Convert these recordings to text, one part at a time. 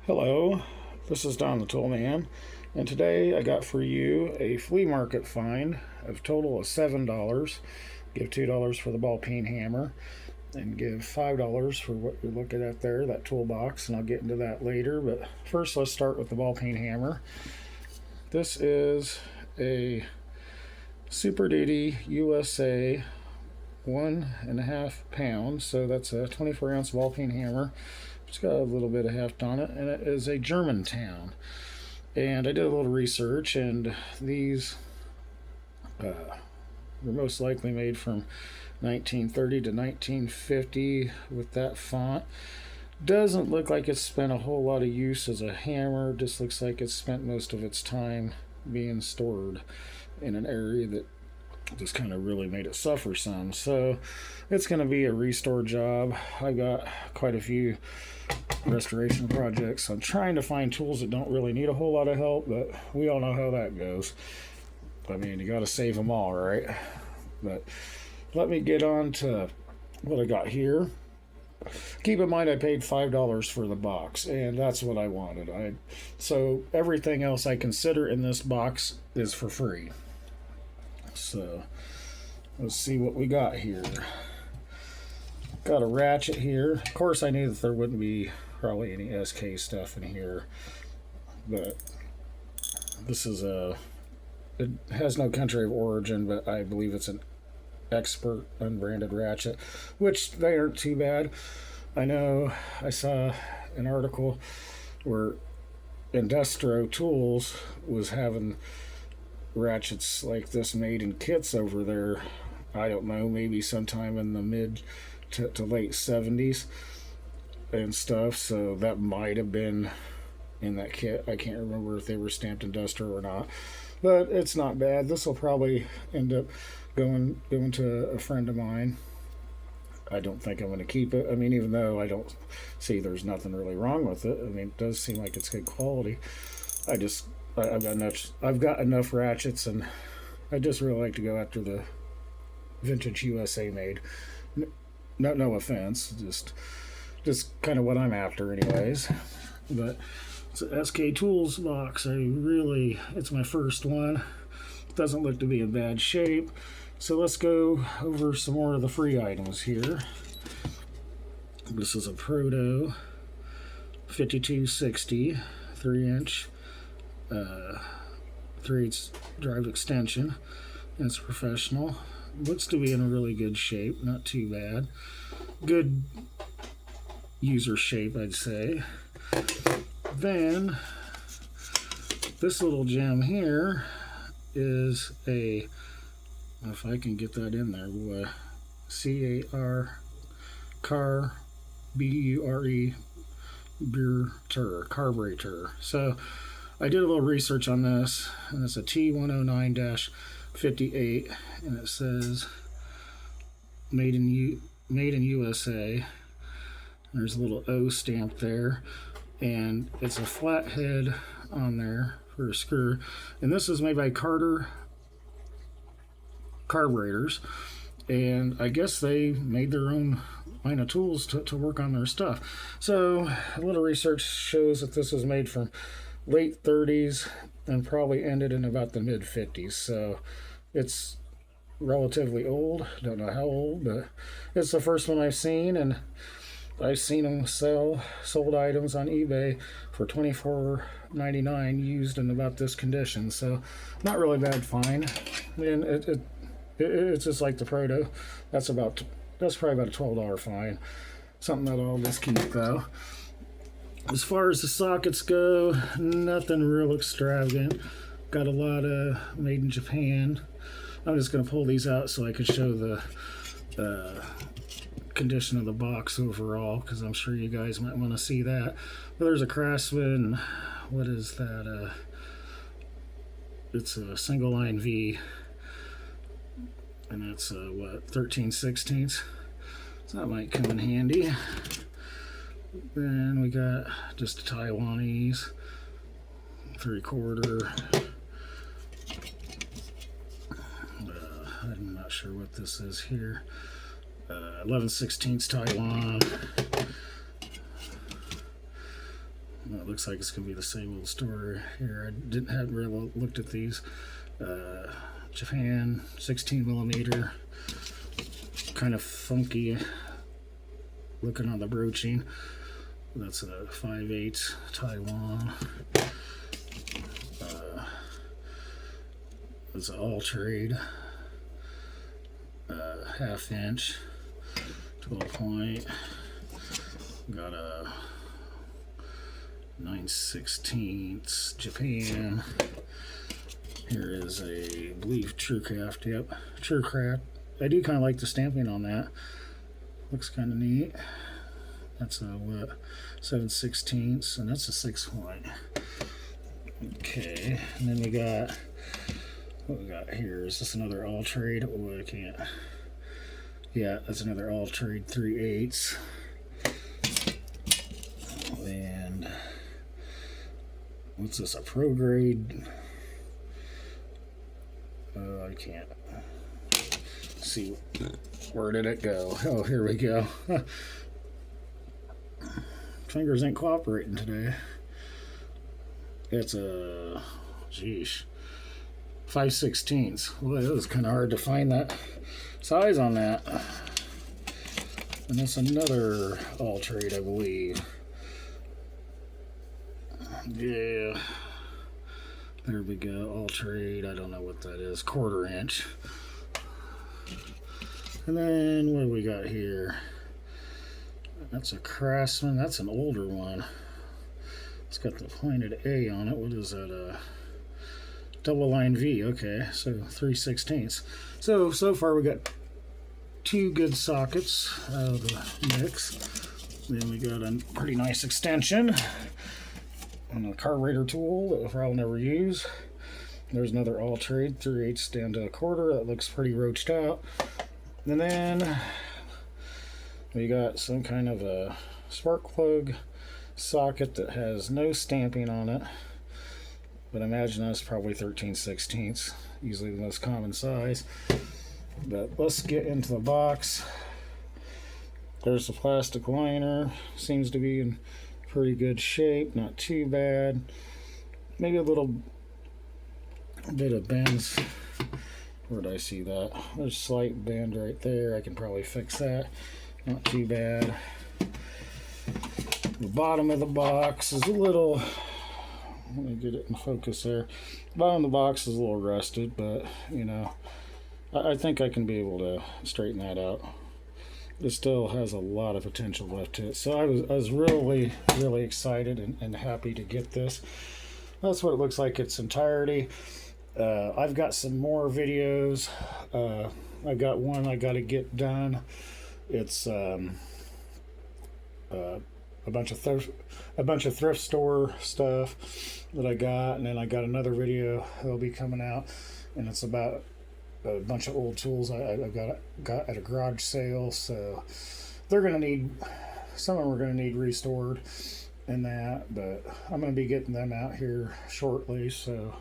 Hello, this is Don the Tool Man, and today I got for you a flea market find of total of $7. Give $2 for the ball peen hammer, and give $5 for what you're looking at there, that toolbox, and I'll get into that later. But first, let's start with the ball peen hammer. This is a Super Duty USA 1.5 pounds, so that's a 24-ounce ball peen hammer. It's got a little bit of heft on it, and it is a Germantown. And I did a little research, and these were most likely made from 1930 to 1950 with that font. Doesn't look like it's spent a whole lot of use as a hammer. Just looks like it's spent most of its time being stored in an area that just kind of really made it suffer some. So it's going to be a restore job. I've got quite a few restoration projects. I'm trying to find tools that don't really need a whole lot of help, but we all know how that goes. I mean, you got to save them all, right? But let me get on to what I got here. Keep in mind I paid $5 for the box, and that's what I wanted. So everything else I consider in this box is for free. So let's see what we got here. Got a ratchet here. Of course, I knew that there wouldn't be probably any SK stuff in here, but this is it has no country of origin, but I believe it's an expert unbranded ratchet, which they aren't too bad. I know I saw an article where Industro Tools was having ratchets like this made in kits over there. I don't know, maybe sometime in the mid to late 70s and stuff, so that might have been in that kit. I can't remember if they were stamped Industro or not, but it's not bad. This will probably end up going to a friend of mine. I don't think I'm going to keep it. I mean, even though I don't see there's nothing really wrong with it. I mean, it does seem like it's good quality. I've got enough ratchets, and I just really like to go after the vintage USA made. No offense, just kind of what I'm after, anyways. But it's an SK Tools box. It's my first one. It doesn't look to be in bad shape. So let's go over some more of the free items here. This is a Proto 5260 3-inch 3/8 drive extension. It's professional. Looks to be in a really good shape. Not too bad. Good user shape, I'd say. Then this little gem here is a, if I can get that in there, boy, Carbure carburetor. So I did a little research on this, and it's a T109-58, and it says made in USA. There's a little O stamp there, and it's a flathead on there for a screw. And this is made by Carter Carburetors, and I guess they made their own line of tools to work on their stuff. So a little research shows that this was made from late 30s and probably ended in about the mid 50s. So it's relatively old. Don't know how old, but it's the first one I've seen, and I've seen them sold items on eBay for $24.99 used in about this condition. So not really bad find. And it's just like the Proto. That's probably about a $12 fine. Something that I'll just keep though. As far as the sockets go, nothing real extravagant. Got a lot of made in Japan. I'm just going to pull these out so I can show the condition of the box overall, because I'm sure you guys might want to see that. But there's a Craftsman. What is that? It's a single line V, and that's 13/16. So that might come in handy. Then we got just a Taiwanese 3/4. I'm not sure what this is here. 11/16 Taiwan. It looks like it's gonna be the same old story here. I hadn't really looked at these. Japan 16 millimeter, kind of funky looking on the broaching. That's a 5/8 Taiwan. It's an all trade, 1/2 inch, 12 point. Got a 9/16 Japan. Here is a, I believe, TrueCraft. Yep, TrueCraft. I do kind of like the stamping on that. Looks kind of neat. That's a what, 7/16, and that's a 6 point. Okay, and then we got, what we got here? Is this another all trade? Oh, I can't. Yeah, that's another all trade 3/8. And what's this? A pro grade? I can't see. Where did it go? Oh, here we go. Fingers ain't cooperating today. It's a, geez, 5/16. Well, it was kind of hard to find that size on that. And that's another all trade, I believe. Yeah. There we go. All trade. I don't know what that is. 1/4 inch. And then what do we got here? That's a Craftsman. That's an older one. It's got the pointed A on it. What is that? Double line V. Okay, so 3/16. So far we got 2 good sockets out of the mix. Then we got a pretty nice extension and a carburetor tool that we'll probably never use. There's another all trade 3/8 down to 1/4. That looks pretty roached out. And then we got some kind of a spark plug socket that has no stamping on it, but I imagine that's probably 13/16, usually the most common size. But let's get into the box. There's the plastic liner. Seems to be in pretty good shape, not too bad. Maybe a little bit of bends. Where did I see that? There's a slight bend right there. I can probably fix that. Not too bad. The bottom of the box is a little, let me get it in focus there. The bottom of the box is a little rusted, but you know, I think I can be able to straighten that out. It still has a lot of potential left to it. So I was really excited and happy to get this. That's what it looks like its entirety. I've got some more videos. I've got one I got to get done. It's a bunch of thrift store stuff that I got, and then I got another video that'll be coming out, and it's about a bunch of old tools I got at a garage sale. So they're gonna need, some of them are gonna need restored and that, but I'm gonna be getting them out here shortly, so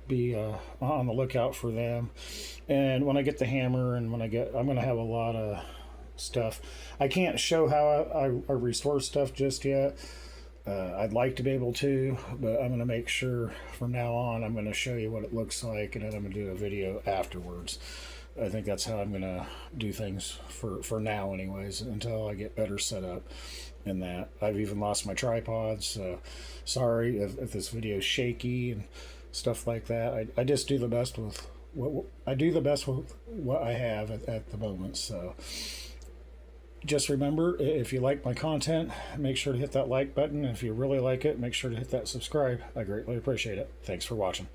be on the lookout for them. And when I get the hammer, and when I'm gonna have a lot of stuff. I can't show how I restore stuff just yet. I'd like to be able to, but I'm going to make sure from now on I'm going to show you what it looks like, and then I'm going to do a video afterwards. I think that's how I'm going to do things for now anyways, until I get better set up in that. I've even lost my tripod, so sorry if this video is shaky and stuff like that. I just do the best with what I have at the moment. So just remember, if you like my content, make sure to hit that like button. If you really like it, make sure to hit that subscribe. I greatly appreciate it. Thanks for watching.